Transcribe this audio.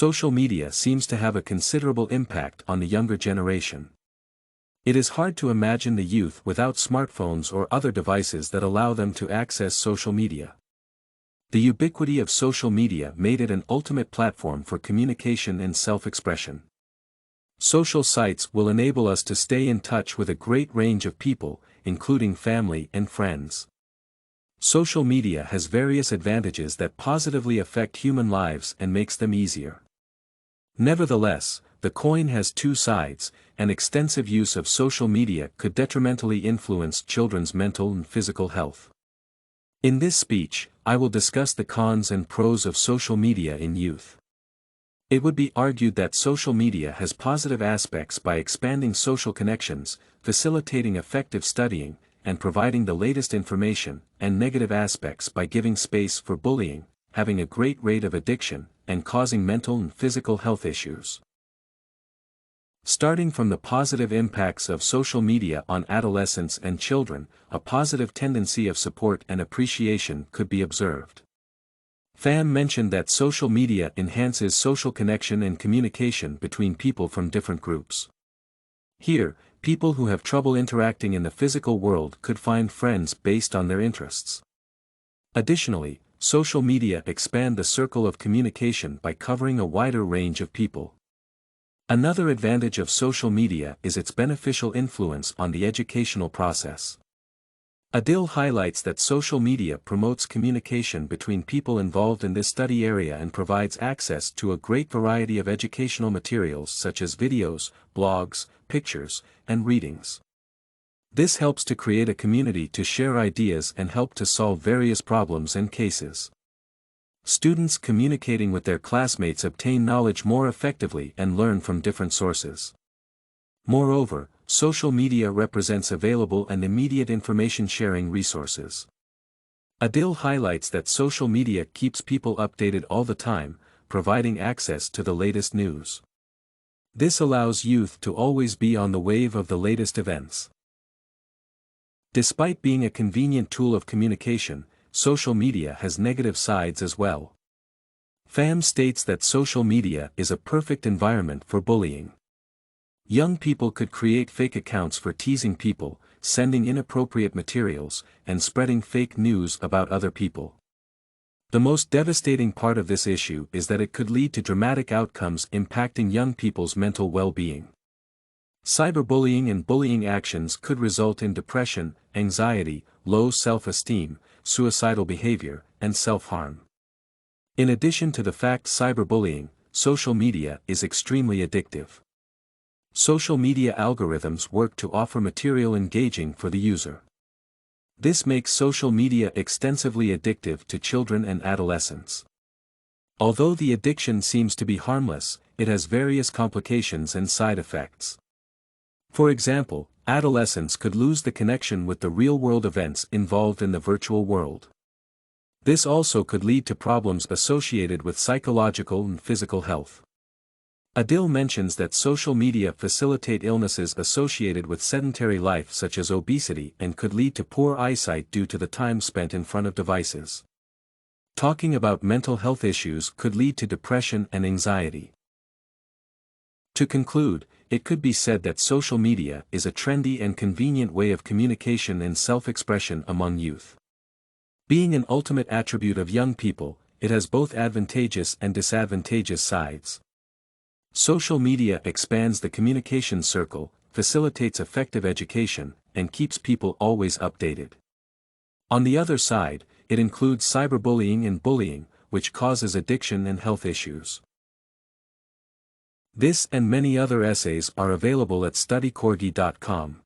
social media seems to have a considerable impact on the younger generation. It is hard to imagine the youth without smartphones or other devices that allow them to access social media. The ubiquity of social media made it an ultimate platform for communication and self-expression. Social sites will enable us to stay in touch with a great range of people, including family and friends. Social media has various advantages that positively affect human lives and makes them easier. Nevertheless, the coin has two sides, and extensive use of social media could detrimentally influence children's mental and physical health. In this speech, I will discuss the cons and pros of social media in youth. It would be argued that social media has positive aspects by expanding social connections, facilitating effective studying, and providing the latest information, and negative aspects by giving space for bullying, having a great rate of addiction, and causing mental and physical health issues. Starting from the positive impacts of social media on adolescents and children, a positive tendency of support and appreciation could be observed. Pham mentioned that social media enhances social connection and communication between people from different groups. Here, people who have trouble interacting in the physical world could find friends based on their interests. Additionally, social media expand the circle of communication by covering a wider range of people. Another advantage of social media is its beneficial influence on the educational process. Adil highlights that social media promotes communication between people involved in this study area and provides access to a great variety of educational materials such as videos, blogs, pictures, and readings. This helps to create a community to share ideas and help to solve various problems and cases. Students communicating with their classmates obtain knowledge more effectively and learn from different sources. Moreover, social media represents available and immediate information sharing resources. Adil highlights that social media keeps people updated all the time, providing access to the latest news. This allows youth to always be on the wave of the latest events. Despite being a convenient tool of communication, social media has negative sides as well. Pham states that social media is a perfect environment for bullying. Young people could create fake accounts for teasing people, sending inappropriate materials, and spreading fake news about other people. The most devastating part of this issue is that it could lead to dramatic outcomes impacting young people's mental well-being. Cyberbullying and bullying actions could result in depression, anxiety, low self-esteem, suicidal behavior, and self-harm. In addition to the fact cyberbullying, social media is extremely addictive. Social media algorithms work to offer material engaging for the user. This makes social media extensively addictive to children and adolescents. Although the addiction seems to be harmless, it has various complications and side effects. For example, adolescents could lose the connection with the real-world events involved in the virtual world. This also could lead to problems associated with psychological and physical health. Adil mentions that social media facilitate illnesses associated with sedentary life such as obesity and could lead to poor eyesight due to the time spent in front of devices. Talking about mental health issues could lead to depression and anxiety. To conclude, it could be said that social media is a trendy and convenient way of communication and self-expression among youth. Being an ultimate attribute of young people, it has both advantageous and disadvantageous sides. Social media expands the communication circle, facilitates effective education, and keeps people always updated. On the other side, it includes cyberbullying and bullying, which causes addiction and health issues. This and many other essays are available at studycorgi.com.